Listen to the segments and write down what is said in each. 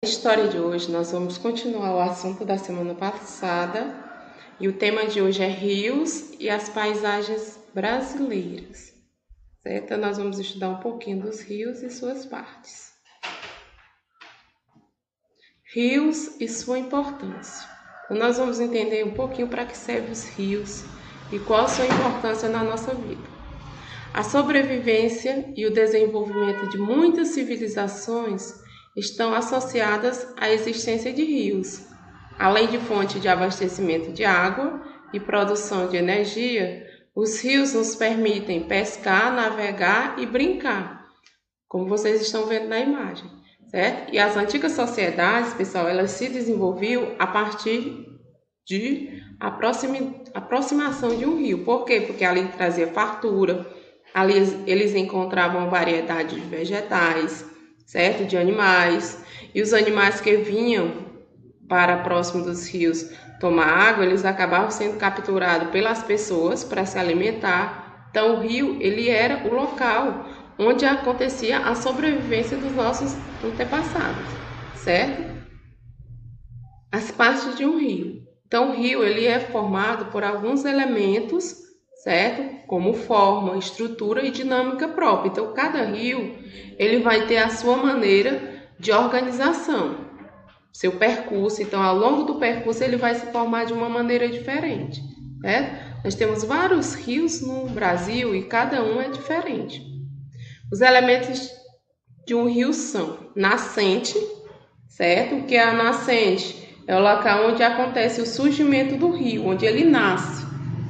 Na história de hoje, nós vamos continuar o assunto da semana passada e o tema de hoje é rios e as paisagens brasileiras, certo? Então, nós vamos estudar um pouquinho dos rios e suas partes. Rios e sua importância. Então, nós vamos entender um pouquinho para que servem os rios e qual a sua importância na nossa vida. A sobrevivência e o desenvolvimento de muitas civilizações estão associadas à existência de rios. Além de fonte de abastecimento de água e produção de energia, os rios nos permitem pescar, navegar e brincar, como vocês estão vendo na imagem, certo? E as antigas sociedades, pessoal, elas se desenvolviam a partir de aproximação de um rio. Por quê? Porque ali trazia fartura, ali eles encontravam variedade de vegetais, certo? De animais. E os animais que vinham para próximo dos rios tomar água, eles acabavam sendo capturados pelas pessoas para se alimentar. Então o rio, ele era o local onde acontecia a sobrevivência dos nossos antepassados, certo? As partes de um rio. Então o rio, ele é formado por alguns elementos, certo? Como forma, estrutura e dinâmica própria. Então, cada rio, ele vai ter a sua maneira de organização, seu percurso. Então, ao longo do percurso, ele vai se formar de uma maneira diferente, certo? Nós temos vários rios no Brasil e cada um é diferente. Os elementos de um rio são nascente, certo? O que é a nascente? É o local onde acontece o surgimento do rio, onde ele nasce,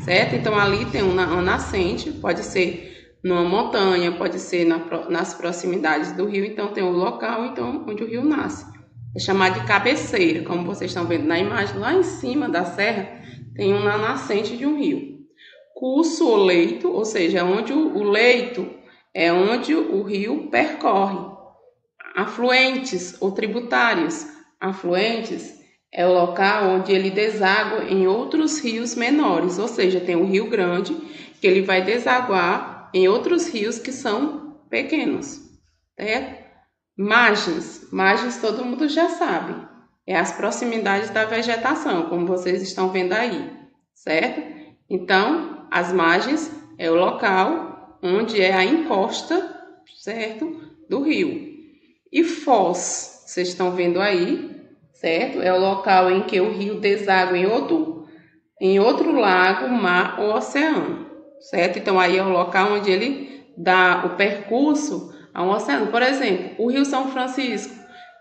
certo? Então ali tem uma nascente, pode ser numa montanha, pode ser nas proximidades do rio, então tem o local onde o rio nasce. É chamado de cabeceira, como vocês estão vendo na imagem, lá em cima da serra tem uma nascente de um rio. Curso ou leito, ou seja, é onde o leito é onde o rio percorre. Afluentes ou tributários. Afluentes é o local onde ele deságua em outros rios menores, ou seja, tem um rio grande que ele vai desaguar em outros rios que são pequenos, certo? Margens todo mundo já sabe, é as proximidades da vegetação, como vocês estão vendo aí, certo? Então, as margens é o local onde é a encosta, certo, do rio. E foz, vocês estão vendo aí, certo? É o local em que o rio deságua em outro lago, mar ou oceano, certo? Então aí é o local onde ele dá o percurso a um oceano. Por exemplo, o Rio São Francisco,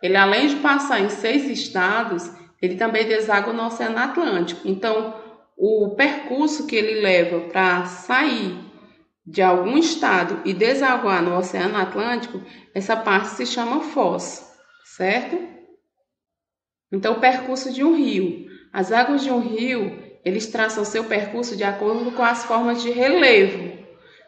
ele além de passar em 6 estados, ele também deságua no Oceano Atlântico. Então, o percurso que ele leva para sair de algum estado e desaguar no Oceano Atlântico, essa parte se chama foz, certo? Então, o percurso de um rio. As águas de um rio, eles traçam seu percurso de acordo com as formas de relevo,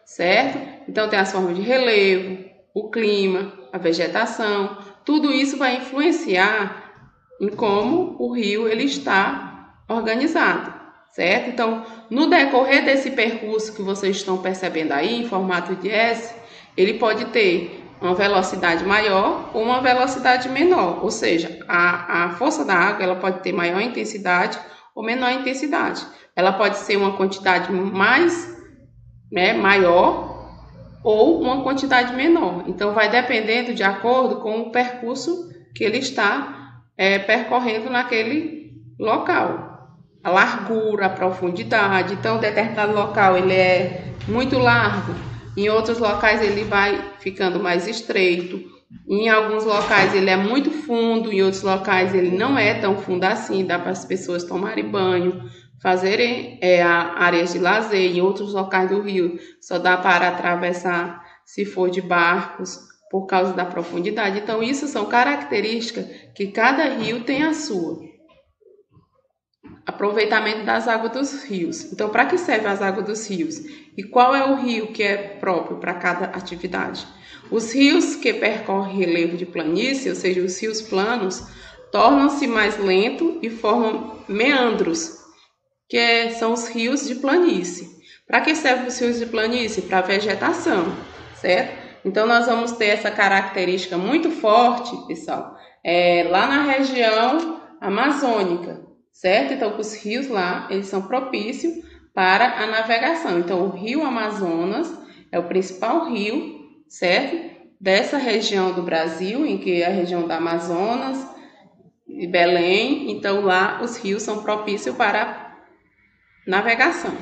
certo? Então, tem as formas de relevo, o clima, a vegetação, tudo isso vai influenciar em como o rio ele está organizado, certo? Então, no decorrer desse percurso que vocês estão percebendo aí, em formato de S, ele pode ter uma velocidade maior ou uma velocidade menor, ou seja, a força da água ela pode ter maior intensidade ou menor intensidade. Ela pode ser uma quantidade maior ou uma quantidade menor. Então, vai dependendo de acordo com o percurso que ele está percorrendo naquele local. A largura, a profundidade. Então, determinado local ele é muito largo, em outros locais ele vai ficando mais estreito, em alguns locais ele é muito fundo, em outros locais ele não é tão fundo assim, dá para as pessoas tomarem banho, fazerem áreas de lazer. Em outros locais do rio só dá para atravessar se for de barcos por causa da profundidade. Então, isso são características que cada rio tem a sua. Aproveitamento das águas dos rios. Então, para que servem as águas dos rios? E qual é o rio que é próprio para cada atividade? Os rios que percorrem relevo de planície, ou seja, os rios planos, tornam-se mais lentos e formam meandros, que são os rios de planície. Para que servem os rios de planície? Para a vegetação, certo? Então, nós vamos ter essa característica muito forte, pessoal, lá na região amazônica, certo? Então, os rios lá, eles são propícios para a navegação. Então, o Rio Amazonas é o principal rio, certo? Dessa região do Brasil, em que é a região da Amazonas e Belém. Então, lá os rios são propícios para a navegação.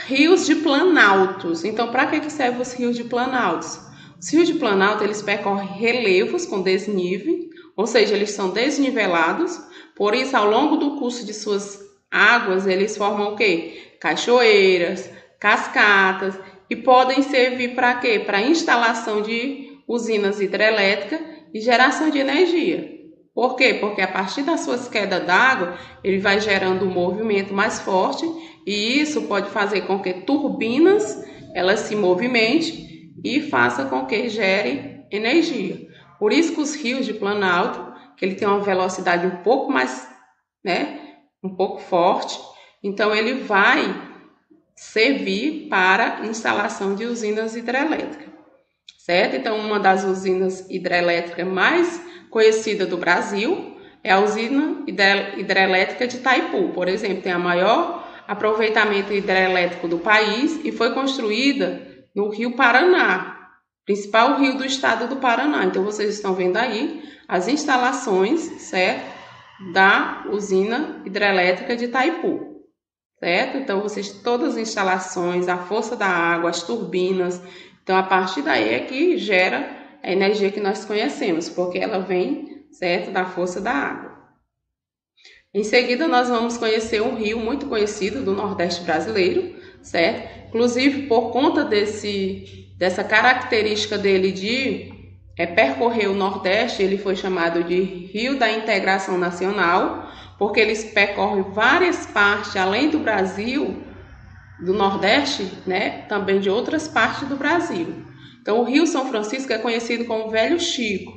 Rios de planaltos. Então, para que servem os rios de planaltos? Os rios de planalto, eles percorrem relevos com desnível, ou seja, eles são desnivelados. Por isso, ao longo do curso de suas águas, eles formam o quê? Cachoeiras, cascatas, e podem servir para quê? Para instalação de usinas hidrelétricas e geração de energia. Por quê? Porque a partir das suas quedas d'água, ele vai gerando um movimento mais forte, e isso pode fazer com que turbinas elas se movimentem e faça com que gere energia. Por isso que os rios de planalto, que ele tem uma velocidade um pouco mais, um pouco forte, então ele vai servir para instalação de usinas hidrelétricas, certo? Então, uma das usinas hidrelétricas mais conhecidas do Brasil é a usina hidrelétrica de Itaipu. Por exemplo, tem a maior aproveitamento hidrelétrico do país e foi construída no Rio Paraná, principal rio do estado do Paraná. Então, vocês estão vendo aí as instalações, certo? Da usina hidrelétrica de Itaipu. Certo? Então, vocês todas as instalações, a força da água, as turbinas. Então, a partir daí é que gera a energia que nós conhecemos, porque ela vem, certo, da força da água. Em seguida, nós vamos conhecer um rio muito conhecido do Nordeste brasileiro, certo? Inclusive, por conta dessa característica dele de percorrer o Nordeste, ele foi chamado de Rio da Integração Nacional, porque eles percorrem várias partes, além do Brasil, do Nordeste, também de outras partes do Brasil. Então, o Rio São Francisco é conhecido como Velho Chico,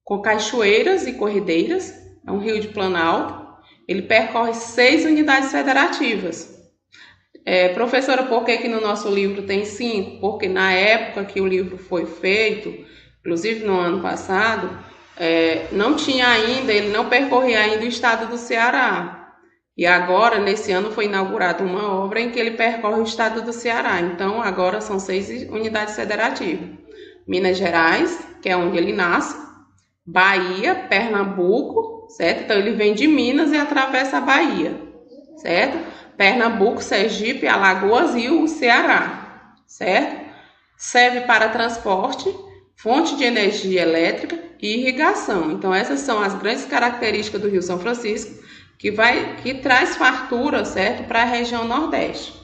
com cachoeiras e corredeiras, é um rio de planalto. Ele percorre 6 unidades federativas. Professora, por que no nosso livro tem 5? Porque na época que o livro foi feito, inclusive no ano passado, não tinha ainda, ele não percorria ainda o estado do Ceará. E agora, nesse ano, foi inaugurada uma obra em que ele percorre o estado do Ceará. Então, agora são 6 unidades federativas. Minas Gerais, que é onde ele nasce, Bahia, Pernambuco, certo? Então, ele vem de Minas e atravessa a Bahia, certo? Pernambuco, Sergipe, Alagoas e o Ceará, certo? Serve para transporte, fonte de energia elétrica e irrigação. Então, essas são as grandes características do Rio São Francisco, que traz fartura, certo, para a região Nordeste.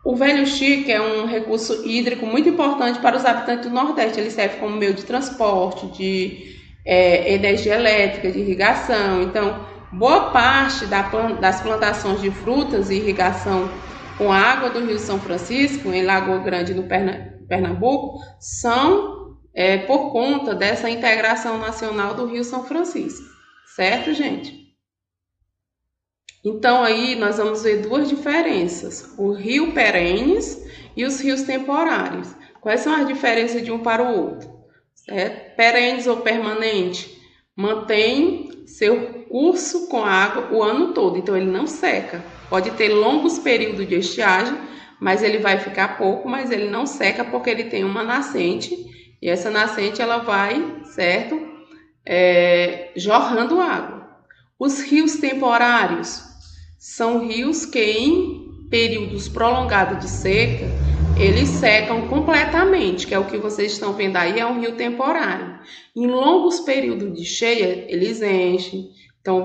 O Velho Chico é um recurso hídrico muito importante para os habitantes do Nordeste. Ele serve como meio de transporte, de energia elétrica, de irrigação. Então, boa parte das plantações de frutas e irrigação com água do Rio São Francisco, em Lagoa Grande, no Pernambuco, são por conta dessa integração nacional do Rio São Francisco. Certo, gente? Então, aí nós vamos ver 2 diferenças, o rio perenes e os rios temporários. Quais são as diferenças de um para o outro? Certo? Perenes ou permanente mantém seu curso com água o ano todo, então ele não seca. Pode ter longos períodos de estiagem, mas ele vai ficar pouco, mas ele não seca porque ele tem uma nascente, e essa nascente ela vai, certo? Jorrando água. Os rios temporários são rios que em períodos prolongados de seca, eles secam completamente, que é o que vocês estão vendo aí, é um rio temporário. Em longos períodos de cheia, eles enchem, então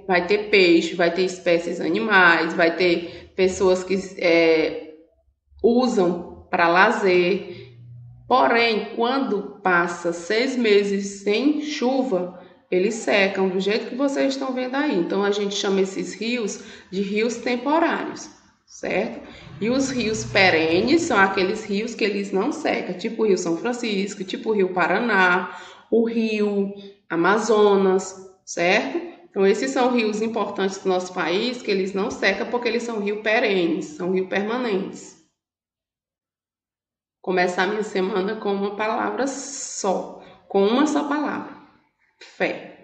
vai ter peixe, vai ter espécies animais, vai ter pessoas que usam para lazer. Porém, quando passa 6 meses sem chuva, eles secam do jeito que vocês estão vendo aí. Então, a gente chama esses rios de rios temporários, certo? E os rios perenes são aqueles rios que eles não secam, tipo o Rio São Francisco, tipo o Rio Paraná, o Rio Amazonas, certo? Então, esses são rios importantes do nosso país, que eles não secam porque eles são rios perenes, são rios permanentes. Começar a minha semana com uma palavra só. com uma só palavra: fé.